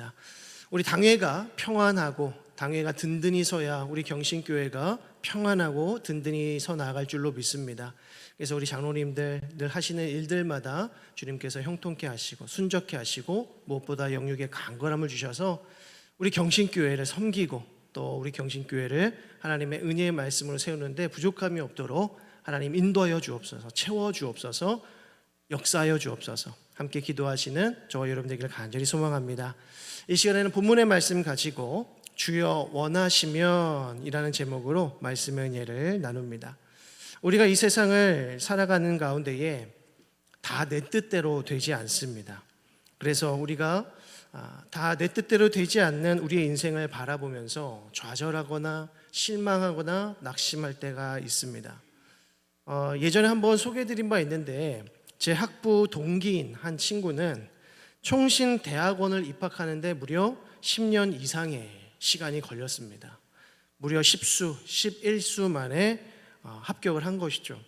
있습니다. 우리 당회가 평안하고 당회가 든든히 서야 우리 경신교회가 평안하고 든든히 서 나아갈 줄로 믿습니다. 그래서 우리 장로님들 늘 하시는 일들마다 주님께서 형통케 하시고 순적케 하시고 무엇보다 영육에 강건함을 주셔서 우리 경신교회를 섬기고 또 우리 경신교회를 하나님의 은혜의 말씀으로 세우는데 부족함이 없도록 하나님 인도하여 주옵소서, 채워 주옵소서, 역사하여 주옵소서. 함께 기도하시는 저와 여러분 되기를 간절히 소망합니다. 이 시간에는 본문의 말씀 가지고 주여 원하시면 이라는 제목으로 말씀의 은혜를 나눕니다. 우리가 이 세상을 살아가는 가운데에 다 내 뜻대로 되지 않습니다. 그래서 우리가 다 내 뜻대로 되지 않는 우리의 인생을 바라보면서 좌절하거나 실망하거나 낙심할 때가 있습니다. 예전에 한번 소개해드린 바 있는데 제 학부 동기인 한 친구는 총신대학원을 입학하는데 무려 10년 이상의 시간이 걸렸습니다. 무려 11수 만에 합격을 한 것이죠.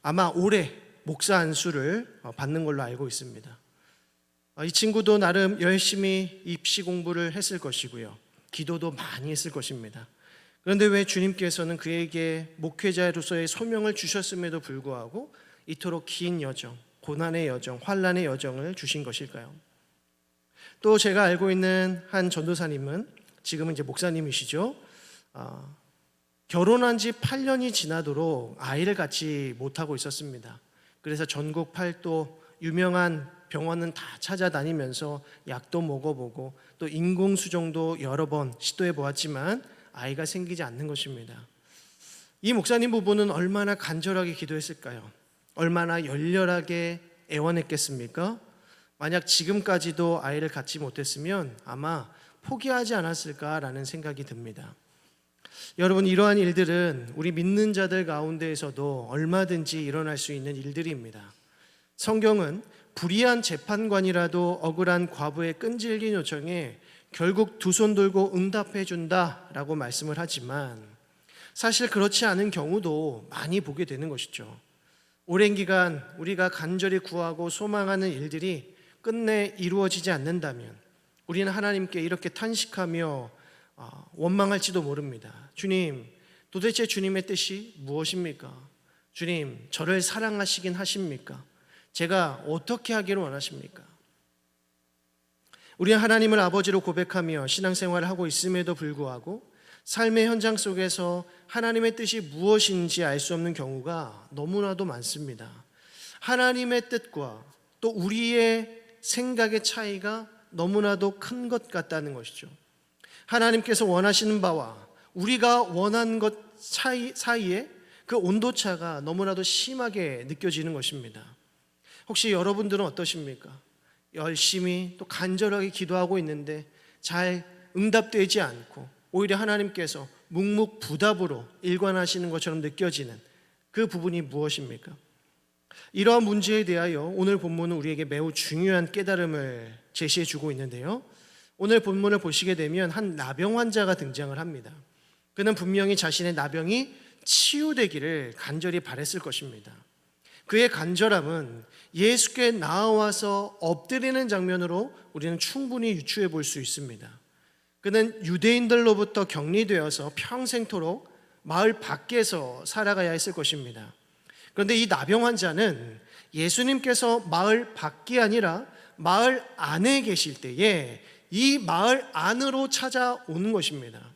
아마 올해 목사 안수를 받는 걸로 알고 있습니다. 이 친구도 나름 열심히 입시 공부를 했을 것이고요. 기도도 많이 했을 것입니다. 그런데 왜 주님께서는 그에게 목회자로서의 소명을 주셨음에도 불구하고 이토록 긴 여정, 고난의 여정, 환난의 여정을 주신 것일까요? 또 제가 알고 있는 한 전도사님은 지금은 이제 목사님이시죠. 결혼한 지 8년이 지나도록 아이를 갖지 못하고 있었습니다. 그래서 전국 팔도 유명한 병원은 다 찾아다니면서 약도 먹어보고 또 인공수정도 여러 번 시도해 보았지만 아이가 생기지 않는 것입니다. 이 목사님 부부는 얼마나 간절하게 기도했을까요? 얼마나 열렬하게 애원했겠습니까? 만약 지금까지도 아이를 갖지 못했으면 아마 포기하지 않았을까라는 생각이 듭니다. 여러분, 이러한 일들은 우리 믿는 자들 가운데에서도 얼마든지 일어날 수 있는 일들입니다. 성경은 불의한 재판관이라도 억울한 과부의 끈질긴 요청에 결국 두 손 들고 응답해 준다라고 말씀을 하지만 사실 그렇지 않은 경우도 많이 보게 되는 것이죠. 오랜 기간 우리가 간절히 구하고 소망하는 일들이 끝내 이루어지지 않는다면 우리는 하나님께 이렇게 탄식하며 원망할지도 모릅니다. 주님, 도대체 주님의 뜻이 무엇입니까? 주님, 저를 사랑하시긴 하십니까? 제가 어떻게 하기를 원하십니까? 우리는 하나님을 아버지로 고백하며 신앙생활을 하고 있음에도 불구하고 삶의 현장 속에서 하나님의 뜻이 무엇인지 알 수 없는 경우가 너무나도 많습니다. 하나님의 뜻과 또 우리의 생각의 차이가 너무나도 큰 것 같다는 것이죠. 하나님께서 원하시는 바와 우리가 원한 것 사이에 그 온도차가 너무나도 심하게 느껴지는 것입니다. 혹시 여러분들은 어떠십니까? 열심히 또 간절하게 기도하고 있는데 잘 응답되지 않고 오히려 하나님께서 묵묵부답으로 일관하시는 것처럼 느껴지는 그 부분이 무엇입니까? 이러한 문제에 대하여 오늘 본문은 우리에게 매우 중요한 깨달음을 제시해 주고 있는데요. 오늘 본문을 보시게 되면 한 나병 환자가 등장을 합니다. 그는 분명히 자신의 나병이 치유되기를 간절히 바랬을 것입니다. 그의 간절함은 예수께 나아와서 엎드리는 장면으로 우리는 충분히 유추해 볼 수 있습니다. 그는 유대인들로부터 격리되어서 평생토록 마을 밖에서 살아가야 했을 것입니다. 그런데 이 나병 환자는 예수님께서 마을 밖이 아니라 마을 안에 계실 때에 이 마을 안으로 찾아오는 것입니다.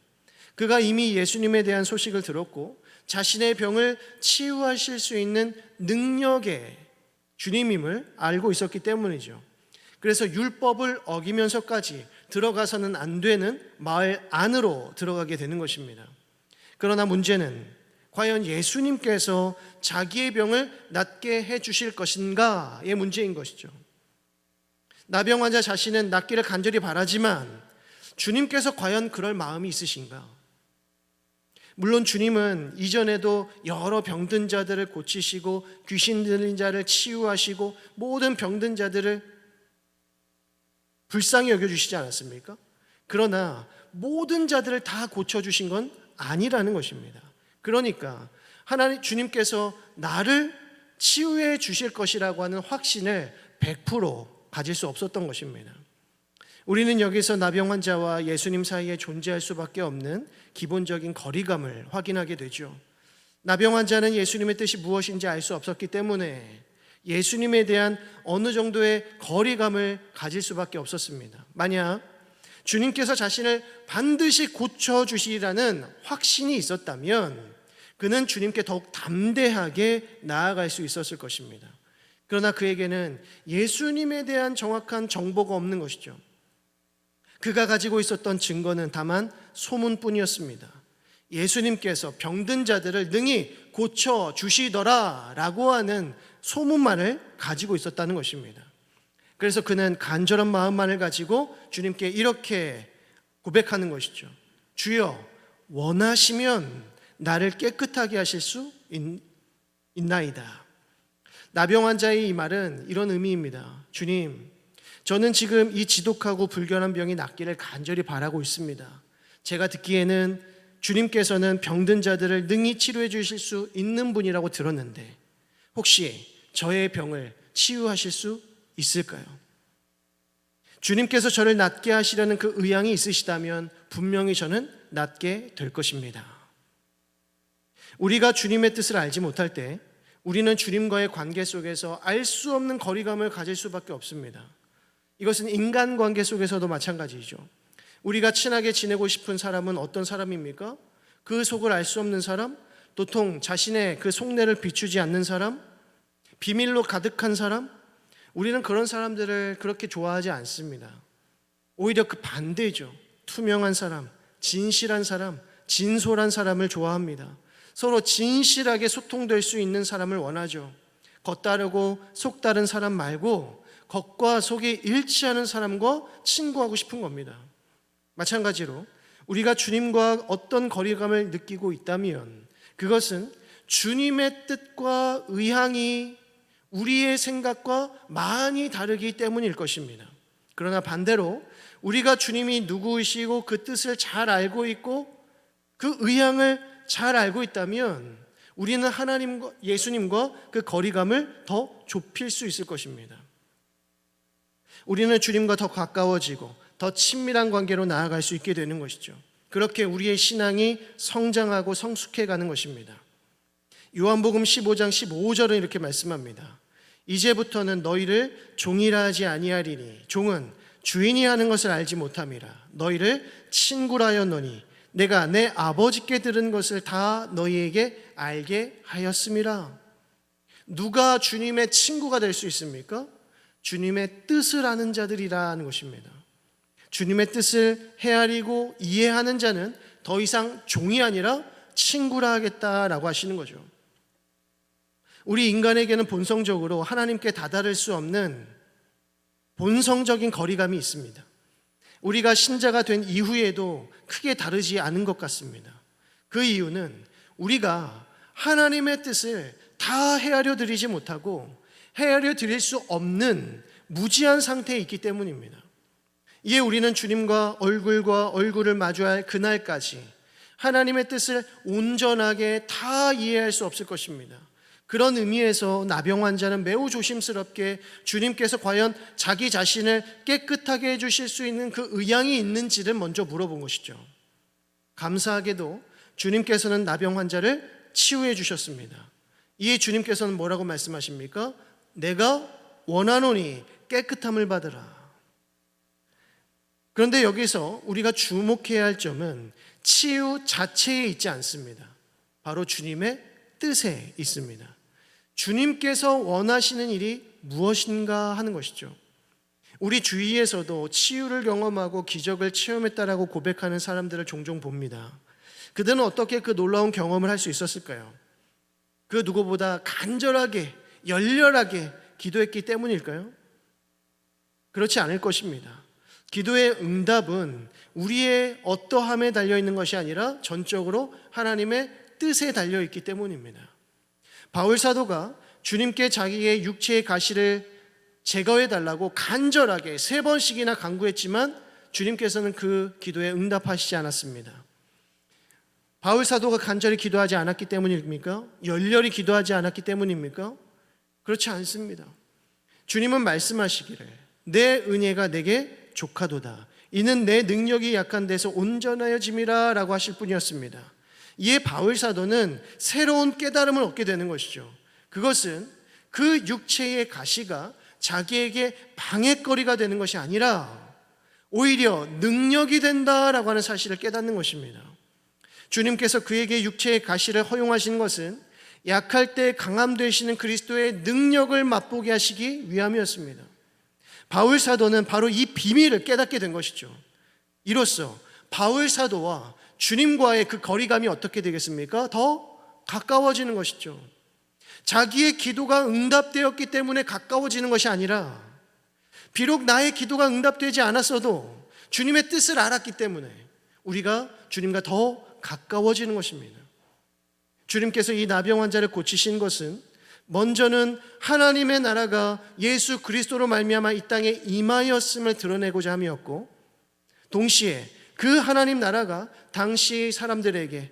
그가 이미 예수님에 대한 소식을 들었고 자신의 병을 치유하실 수 있는 능력의 주님임을 알고 있었기 때문이죠. 그래서 율법을 어기면서까지 들어가서는 안 되는 마을 안으로 들어가게 되는 것입니다. 그러나 문제는 과연 예수님께서 자기의 병을 낫게 해주실 것인가의 문제인 것이죠. 나병 환자 자신은 낫기를 간절히 바라지만 주님께서 과연 그럴 마음이 있으신가? 물론 주님은 이전에도 여러 병든 자들을 고치시고 귀신 들린 자를 치유하시고 모든 병든 자들을 불쌍히 여겨주시지 않았습니까? 그러나 모든 자들을 다 고쳐주신 건 아니라는 것입니다. 그러니까 하나님 주님께서 나를 치유해 주실 것이라고 하는 확신을 100% 가질 수 없었던 것입니다. 우리는 여기서 나병 환자와 예수님 사이에 존재할 수밖에 없는 기본적인 거리감을 확인하게 되죠. 나병 환자는 예수님의 뜻이 무엇인지 알 수 없었기 때문에 예수님에 대한 어느 정도의 거리감을 가질 수밖에 없었습니다. 만약 주님께서 자신을 반드시 고쳐주시리라는 확신이 있었다면 그는 주님께 더욱 담대하게 나아갈 수 있었을 것입니다. 그러나 그에게는 예수님에 대한 정확한 정보가 없는 것이죠. 그가 가지고 있었던 증거는 다만 소문뿐이었습니다. 예수님께서 병든 자들을 능히 고쳐주시더라 라고 하는 소문만을 가지고 있었다는 것입니다. 그래서 그는 간절한 마음만을 가지고 주님께 이렇게 고백하는 것이죠. 주여, 원하시면 나를 깨끗하게 하실 수 있나이다. 나병 환자의 이 말은 이런 의미입니다. 주님, 저는 지금 이 지독하고 불결한 병이 낫기를 간절히 바라고 있습니다. 제가 듣기에는 주님께서는 병든 자들을 능히 치료해 주실 수 있는 분이라고 들었는데 혹시 저의 병을 치유하실 수 있을까요? 주님께서 저를 낫게 하시려는 그 의향이 있으시다면 분명히 저는 낫게 될 것입니다. 우리가 주님의 뜻을 알지 못할 때 우리는 주님과의 관계 속에서 알 수 없는 거리감을 가질 수밖에 없습니다. 이것은 인간관계 속에서도 마찬가지죠. 우리가 친하게 지내고 싶은 사람은 어떤 사람입니까? 그 속을 알 수 없는 사람, 도통 자신의 그 속내를 비추지 않는 사람, 비밀로 가득한 사람. 우리는 그런 사람들을 그렇게 좋아하지 않습니다. 오히려 그 반대죠. 투명한 사람, 진실한 사람, 진솔한 사람을 좋아합니다. 서로 진실하게 소통될 수 있는 사람을 원하죠. 겉다르고 속다른 사람 말고 겉과 속이 일치하는 사람과 친구하고 싶은 겁니다. 마찬가지로 우리가 주님과 어떤 거리감을 느끼고 있다면 그것은 주님의 뜻과 의향이 우리의 생각과 많이 다르기 때문일 것입니다. 그러나 반대로 우리가 주님이 누구이시고 그 뜻을 잘 알고 있고 그 의향을 잘 알고 있다면 우리는 하나님과 예수님과 그 거리감을 더 좁힐 수 있을 것입니다. 우리는 주님과 더 가까워지고 더 친밀한 관계로 나아갈 수 있게 되는 것이죠. 그렇게 우리의 신앙이 성장하고 성숙해가는 것입니다. 요한복음 15장 15절은 이렇게 말씀합니다. 이제부터는 너희를 종이라 하지 아니하리니 종은 주인이 하는 것을 알지 못함이라. 너희를 친구라 하였노니 내가 내 아버지께 들은 것을 다 너희에게 알게 하였음이라. 누가 주님의 친구가 될 수 있습니까? 주님의 뜻을 아는 자들이라는 것입니다. 주님의 뜻을 헤아리고 이해하는 자는 더 이상 종이 아니라 친구라 하겠다라고 하시는 거죠. 우리 인간에게는 본성적으로 하나님께 다다를 수 없는 본성적인 거리감이 있습니다. 우리가 신자가 된 이후에도 크게 다르지 않은 것 같습니다. 그 이유는 우리가 하나님의 뜻을 다 헤아려 드리지 못하고 헤아려 드릴 수 없는 무지한 상태에 있기 때문입니다. 이에 우리는 주님과 얼굴과 얼굴을 마주할 그날까지 하나님의 뜻을 온전하게 다 이해할 수 없을 것입니다. 그런 의미에서 나병 환자는 매우 조심스럽게 주님께서 과연 자기 자신을 깨끗하게 해주실 수 있는 그 의향이 있는지를 먼저 물어본 것이죠. 감사하게도 주님께서는 나병 환자를 치유해 주셨습니다. 이에 주님께서는 뭐라고 말씀하십니까? 내가 원하노니 깨끗함을 받으라. 그런데 여기서 우리가 주목해야 할 점은 치유 자체에 있지 않습니다. 바로 주님의 뜻에 있습니다. 주님께서 원하시는 일이 무엇인가 하는 것이죠. 우리 주위에서도 치유를 경험하고 기적을 체험했다라고 고백하는 사람들을 종종 봅니다. 그들은 어떻게 그 놀라운 경험을 할 수 있었을까요? 그 누구보다 간절하게 열렬하게 기도했기 때문일까요? 그렇지 않을 것입니다. 기도의 응답은 우리의 어떠함에 달려있는 것이 아니라 전적으로 하나님의 뜻에 달려있기 때문입니다. 바울 사도가 주님께 자기의 육체의 가시를 제거해달라고 간절하게 3번씩이나 간구했지만 주님께서는 그 기도에 응답하시지 않았습니다. 바울 사도가 간절히 기도하지 않았기 때문입니까? 열렬히 기도하지 않았기 때문입니까? 그렇지 않습니다. 주님은 말씀하시기를 내 은혜가 내게 족하도다. 이는 내 능력이 약한 데서 온전하여짐이라 라고 하실 뿐이었습니다. 이에 바울 사도는 새로운 깨달음을 얻게 되는 것이죠. 그것은 그 육체의 가시가 자기에게 방해거리가 되는 것이 아니라 오히려 능력이 된다라고 하는 사실을 깨닫는 것입니다. 주님께서 그에게 육체의 가시를 허용하신 것은 약할 때 강함 되시는 그리스도의 능력을 맛보게 하시기 위함이었습니다. 바울 사도는 바로 이 비밀을 깨닫게 된 것이죠. 이로써 바울 사도와 주님과의 그 거리감이 어떻게 되겠습니까? 더 가까워지는 것이죠. 자기의 기도가 응답되었기 때문에 가까워지는 것이 아니라 비록 나의 기도가 응답되지 않았어도 주님의 뜻을 알았기 때문에 우리가 주님과 더 가까워지는 것입니다. 주님께서 이 나병 환자를 고치신 것은 먼저는 하나님의 나라가 예수 그리스도로 말미암아 이 땅에 임하였음을 드러내고자 함이었고, 동시에 그 하나님 나라가 당시 사람들에게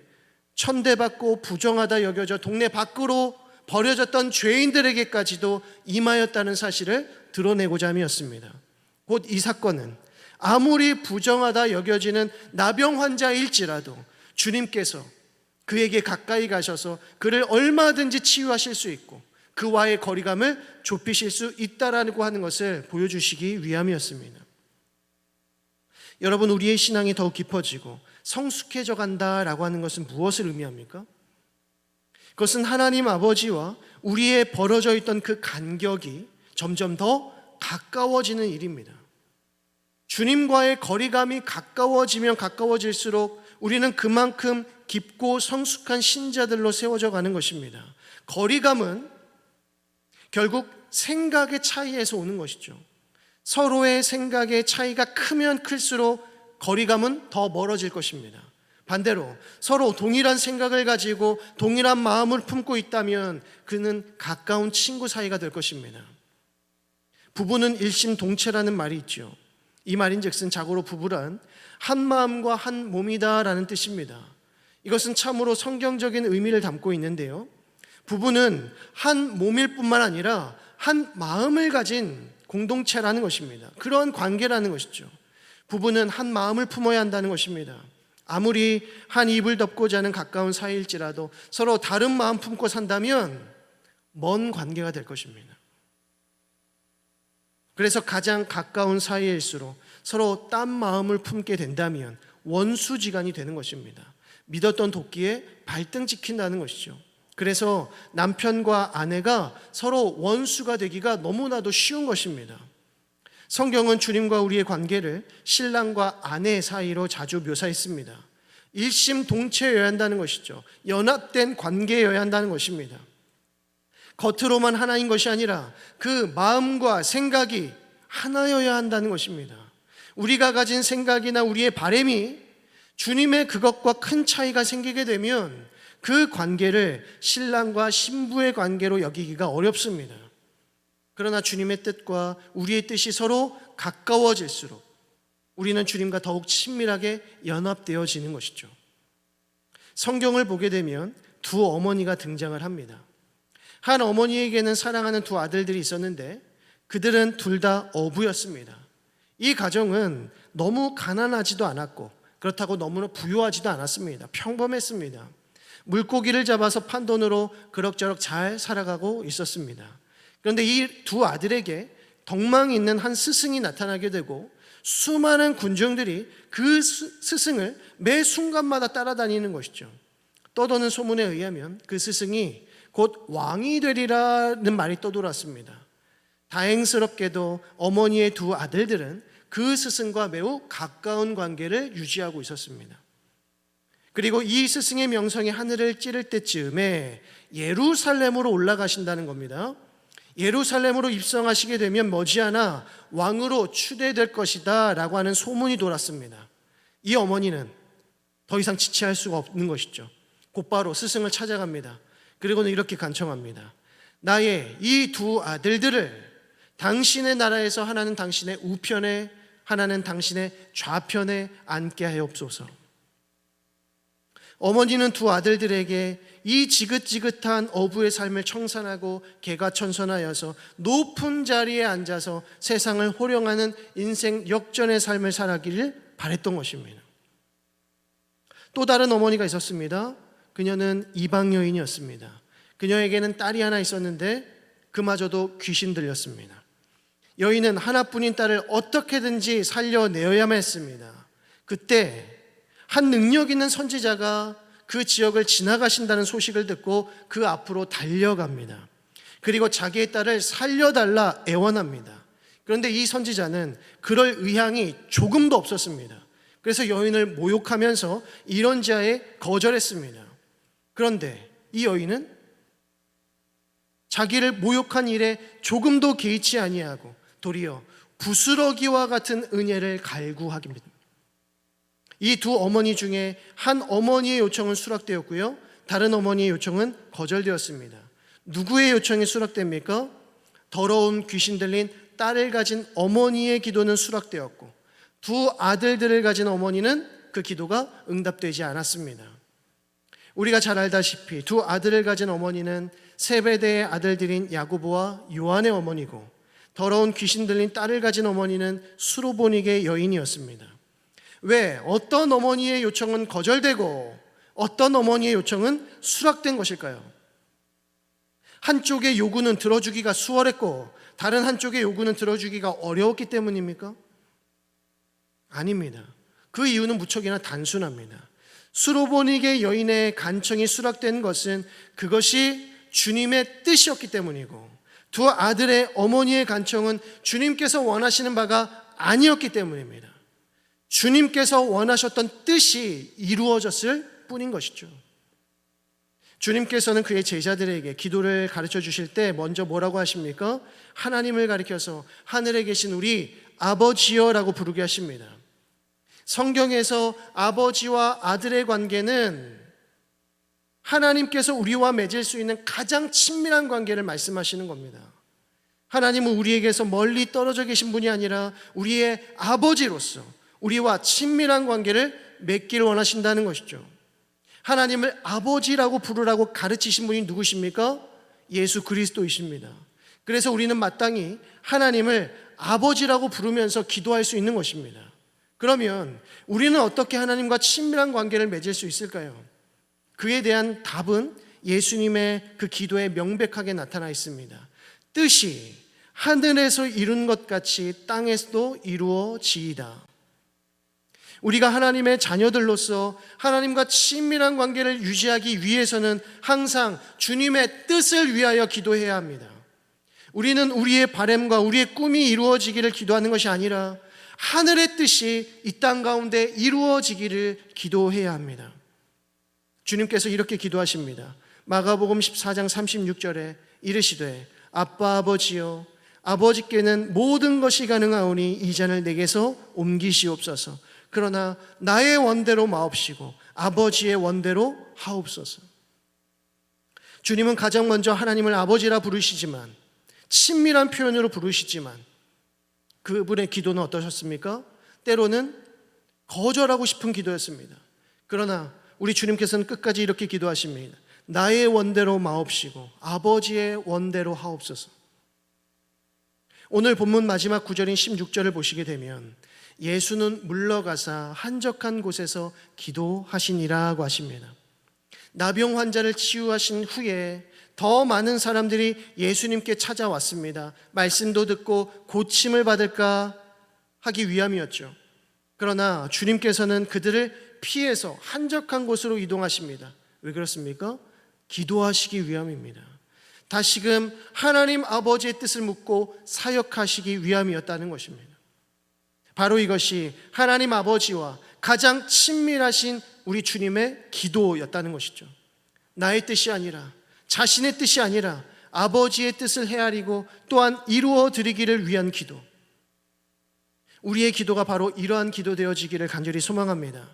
천대받고 부정하다 여겨져 동네 밖으로 버려졌던 죄인들에게까지도 임하였다는 사실을 드러내고자 함이었습니다. 곧 이 사건은 아무리 부정하다 여겨지는 나병 환자일지라도 주님께서 그에게 가까이 가셔서 그를 얼마든지 치유하실 수 있고 그와의 거리감을 좁히실 수 있다라고 하는 것을 보여주시기 위함이었습니다. 여러분, 우리의 신앙이 더욱 깊어지고 성숙해져 간다라고 하는 것은 무엇을 의미합니까? 그것은 하나님 아버지와 우리의 벌어져 있던 그 간격이 점점 더 가까워지는 일입니다. 주님과의 거리감이 가까워지면 가까워질수록 우리는 그만큼 깊고 성숙한 신자들로 세워져 가는 것입니다. 거리감은 결국 생각의 차이에서 오는 것이죠. 서로의 생각의 차이가 크면 클수록 거리감은 더 멀어질 것입니다. 반대로 서로 동일한 생각을 가지고 동일한 마음을 품고 있다면 그는 가까운 친구 사이가 될 것입니다. 부부는 일심동체라는 말이 있죠. 이 말인즉슨 자고로 부부란 한 마음과 한 몸이다라는 뜻입니다. 이것은 참으로 성경적인 의미를 담고 있는데요, 부부는 한 몸일 뿐만 아니라 한 마음을 가진 공동체라는 것입니다. 그러한 관계라는 것이죠. 부부는 한 마음을 품어야 한다는 것입니다. 아무리 한 이불 덮고 자는 가까운 사이일지라도 서로 다른 마음 품고 산다면 먼 관계가 될 것입니다. 그래서 가장 가까운 사이일수록 서로 딴 마음을 품게 된다면 원수지간이 되는 것입니다. 믿었던 도끼에 발등 찍힌다는 것이죠. 그래서 남편과 아내가 서로 원수가 되기가 너무나도 쉬운 것입니다. 성경은 주님과 우리의 관계를 신랑과 아내 사이로 자주 묘사했습니다. 일심동체여야 한다는 것이죠. 연합된 관계여야 한다는 것입니다. 겉으로만 하나인 것이 아니라 그 마음과 생각이 하나여야 한다는 것입니다. 우리가 가진 생각이나 우리의 바람이 주님의 그것과 큰 차이가 생기게 되면 그 관계를 신랑과 신부의 관계로 여기기가 어렵습니다. 그러나 주님의 뜻과 우리의 뜻이 서로 가까워질수록 우리는 주님과 더욱 친밀하게 연합되어지는 것이죠. 성경을 보게 되면 두 어머니가 등장을 합니다. 한 어머니에게는 사랑하는 두 아들들이 있었는데 그들은 둘 다 어부였습니다. 이 가정은 너무 가난하지도 않았고 그렇다고 너무나 부유하지도 않았습니다. 평범했습니다. 물고기를 잡아서 판 돈으로 그럭저럭 잘 살아가고 있었습니다. 그런데 이 두 아들에게 덕망 있는 한 스승이 나타나게 되고 수많은 군중들이 그 스승을 매 순간마다 따라다니는 것이죠. 떠도는 소문에 의하면 그 스승이 곧 왕이 되리라는 말이 떠돌았습니다. 다행스럽게도 어머니의 두 아들들은 그 스승과 매우 가까운 관계를 유지하고 있었습니다. 그리고 이 스승의 명성이 하늘을 찌를 때쯤에 예루살렘으로 올라가신다는 겁니다. 예루살렘으로 입성하시게 되면 머지않아 왕으로 추대될 것이다 라고 하는 소문이 돌았습니다. 이 어머니는 더 이상 지체할 수가 없는 것이죠. 곧바로 스승을 찾아갑니다. 그리고는 이렇게 간청합니다. 나의 이 두 아들들을 당신의 나라에서 하나는 당신의 우편에 하나는 당신의 좌편에 앉게 하옵소서. 어머니는 두 아들들에게 이 지긋지긋한 어부의 삶을 청산하고 개가천선하여서 높은 자리에 앉아서 세상을 호령하는 인생 역전의 삶을 살아기를 바랬던 것입니다. 또 다른 어머니가 있었습니다. 그녀는 이방 여인이었습니다. 그녀에게는 딸이 하나 있었는데 그마저도 귀신 들렸습니다. 여인은 하나뿐인 딸을 어떻게든지 살려내어야만 했습니다. 그때 한 능력 있는 선지자가 그 지역을 지나가신다는 소식을 듣고 그 앞으로 달려갑니다. 그리고 자기의 딸을 살려달라 애원합니다. 그런데 이 선지자는 그럴 의향이 조금도 없었습니다. 그래서 여인을 모욕하면서 이런 자에 거절했습니다. 그런데 이 여인은 자기를 모욕한 일에 조금도 개의치 아니하고 도리어 부스러기와 같은 은혜를 갈구하기입니다. 이 두 어머니 중에 한 어머니의 요청은 수락되었고요, 다른 어머니의 요청은 거절되었습니다. 누구의 요청이 수락됩니까? 더러운 귀신 들린 딸을 가진 어머니의 기도는 수락되었고 두 아들들을 가진 어머니는 그 기도가 응답되지 않았습니다. 우리가 잘 알다시피 두 아들을 가진 어머니는 세베대의 아들들인 야고보와 요한의 어머니고 더러운 귀신 들린 딸을 가진 어머니는 수로보닉의 여인이었습니다. 왜 어떤 어머니의 요청은 거절되고 어떤 어머니의 요청은 수락된 것일까요? 한쪽의 요구는 들어주기가 수월했고 다른 한쪽의 요구는 들어주기가 어려웠기 때문입니까? 아닙니다. 그 이유는 무척이나 단순합니다. 수로보닉의 여인의 간청이 수락된 것은 그것이 주님의 뜻이었기 때문이고 두 아들의 어머니의 간청은 주님께서 원하시는 바가 아니었기 때문입니다. 주님께서 원하셨던 뜻이 이루어졌을 뿐인 것이죠. 주님께서는 그의 제자들에게 기도를 가르쳐 주실 때 먼저 뭐라고 하십니까? 하나님을 가리켜서 하늘에 계신 우리 아버지여라고 부르게 하십니다. 성경에서 아버지와 아들의 관계는 하나님께서 우리와 맺을 수 있는 가장 친밀한 관계를 말씀하시는 겁니다. 하나님은 우리에게서 멀리 떨어져 계신 분이 아니라 우리의 아버지로서 우리와 친밀한 관계를 맺기를 원하신다는 것이죠. 하나님을 아버지라고 부르라고 가르치신 분이 누구십니까? 예수 그리스도이십니다. 그래서 우리는 마땅히 하나님을 아버지라고 부르면서 기도할 수 있는 것입니다. 그러면 우리는 어떻게 하나님과 친밀한 관계를 맺을 수 있을까요? 그에 대한 답은 예수님의 그 기도에 명백하게 나타나 있습니다. 뜻이 하늘에서 이룬 것 같이 땅에서도 이루어지이다. 우리가 하나님의 자녀들로서 하나님과 친밀한 관계를 유지하기 위해서는 항상 주님의 뜻을 위하여 기도해야 합니다. 우리는 우리의 바람과 우리의 꿈이 이루어지기를 기도하는 것이 아니라 하늘의 뜻이 이 땅 가운데 이루어지기를 기도해야 합니다. 주님께서 이렇게 기도하십니다. 마가복음 14장 36절에 이르시되 아빠 아버지여 아버지께는 모든 것이 가능하오니 이 잔을 내게서 옮기시옵소서. 그러나 나의 원대로 마옵시고 아버지의 원대로 하옵소서. 주님은 가장 먼저 하나님을 아버지라 부르시지만 친밀한 표현으로 부르시지만 그분의 기도는 어떠셨습니까? 때로는 거절하고 싶은 기도였습니다. 그러나 우리 주님께서는 끝까지 이렇게 기도하십니다. 나의 원대로 마옵시고 아버지의 원대로 하옵소서. 오늘 본문 마지막 구절인 16절을 보시게 되면 예수는 물러가사 한적한 곳에서 기도하시니라고 하십니다. 나병 환자를 치유하신 후에 더 많은 사람들이 예수님께 찾아왔습니다. 말씀도 듣고 고침을 받을까 하기 위함이었죠. 그러나 주님께서는 그들을 피해서 한적한 곳으로 이동하십니다. 왜 그렇습니까? 기도하시기 위함입니다. 다시금 하나님 아버지의 뜻을 묻고 사역하시기 위함이었다는 것입니다. 바로 이것이 하나님 아버지와 가장 친밀하신 우리 주님의 기도였다는 것이죠. 나의 뜻이 아니라 자신의 뜻이 아니라 아버지의 뜻을 헤아리고 또한 이루어 드리기를 위한 기도. 우리의 기도가 바로 이러한 기도 되어지기를 간절히 소망합니다.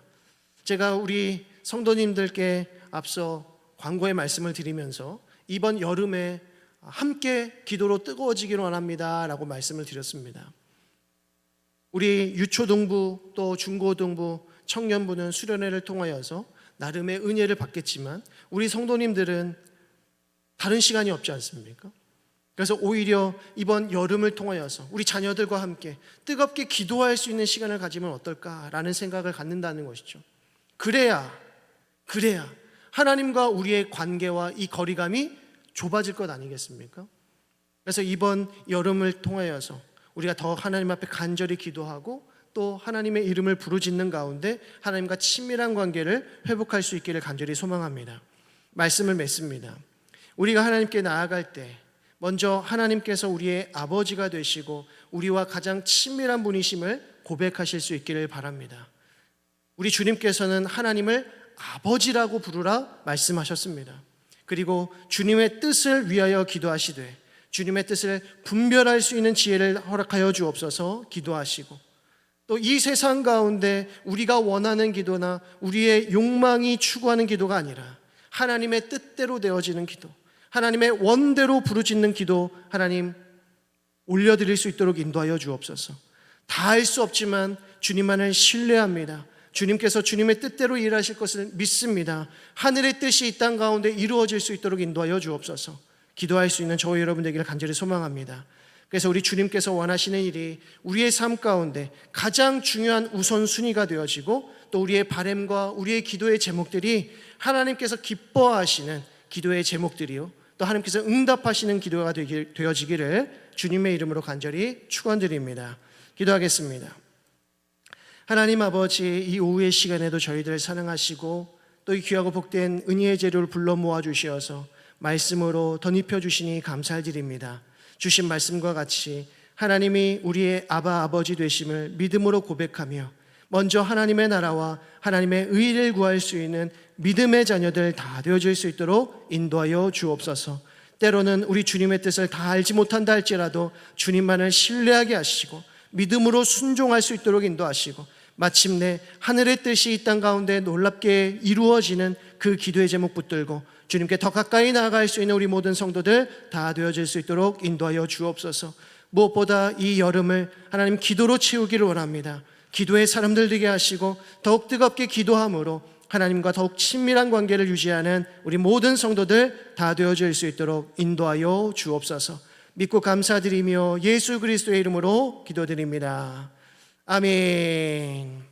제가 우리 성도님들께 앞서 광고의 말씀을 드리면서 이번 여름에 함께 기도로 뜨거워지기를 원합니다 라고 말씀을 드렸습니다. 우리 유초등부 또 중고등부 청년부는 수련회를 통하여서 나름의 은혜를 받겠지만 우리 성도님들은 다른 시간이 없지 않습니까? 그래서 오히려 이번 여름을 통하여서 우리 자녀들과 함께 뜨겁게 기도할 수 있는 시간을 가지면 어떨까라는 생각을 갖는다는 것이죠. 그래야 하나님과 우리의 관계와 이 거리감이 좁아질 것 아니겠습니까? 그래서 이번 여름을 통하여서 우리가 더 하나님 앞에 간절히 기도하고 또 하나님의 이름을 부르짖는 가운데 하나님과 친밀한 관계를 회복할 수 있기를 간절히 소망합니다. 말씀을 맺습니다. 우리가 하나님께 나아갈 때 먼저 하나님께서 우리의 아버지가 되시고 우리와 가장 친밀한 분이심을 고백하실 수 있기를 바랍니다. 우리 주님께서는 하나님을 아버지라고 부르라 말씀하셨습니다. 그리고 주님의 뜻을 위하여 기도하시되 주님의 뜻을 분별할 수 있는 지혜를 허락하여 주옵소서 기도하시고 또 이 세상 가운데 우리가 원하는 기도나 우리의 욕망이 추구하는 기도가 아니라 하나님의 뜻대로 되어지는 기도, 하나님의 원대로 부르짖는 기도 하나님 올려드릴 수 있도록 인도하여 주옵소서. 다 할 수 없지만 주님만을 신뢰합니다. 주님께서 주님의 뜻대로 일하실 것을 믿습니다. 하늘의 뜻이 이 땅 가운데 이루어질 수 있도록 인도하여 주옵소서. 기도할 수 있는 저희 여러분 되기를 간절히 소망합니다. 그래서 우리 주님께서 원하시는 일이 우리의 삶 가운데 가장 중요한 우선순위가 되어지고 또 우리의 바람과 우리의 기도의 제목들이 하나님께서 기뻐하시는 기도의 제목들이요 또 하나님께서 응답하시는 기도가 되어지기를 주님의 이름으로 간절히 축원드립니다. 기도하겠습니다. 하나님 아버지, 이 오후의 시간에도 저희들을 사랑하시고 또 이 귀하고 복된 은혜의 재료를 불러 모아주시어서 말씀으로 덧입혀 주시니 감사드립니다. 주신 말씀과 같이 하나님이 우리의 아바 아버지 되심을 믿음으로 고백하며 먼저 하나님의 나라와 하나님의 의를 구할 수 있는 믿음의 자녀들 다 되어질 수 있도록 인도하여 주옵소서. 때로는 우리 주님의 뜻을 다 알지 못한다 할지라도 주님만을 신뢰하게 하시고 믿음으로 순종할 수 있도록 인도하시고 마침내 하늘의 뜻이 이 땅 가운데 놀랍게 이루어지는 그 기도의 제목 붙들고 주님께 더 가까이 나아갈 수 있는 우리 모든 성도들 다 되어질 수 있도록 인도하여 주옵소서. 무엇보다 이 여름을 하나님 기도로 채우기를 원합니다. 기도의 사람들 되게 하시고 더욱 뜨겁게 기도함으로 하나님과 더욱 친밀한 관계를 유지하는 우리 모든 성도들 다 되어질 수 있도록 인도하여 주옵소서. 믿고 감사드리며 예수 그리스도의 이름으로 기도드립니다. 아멘.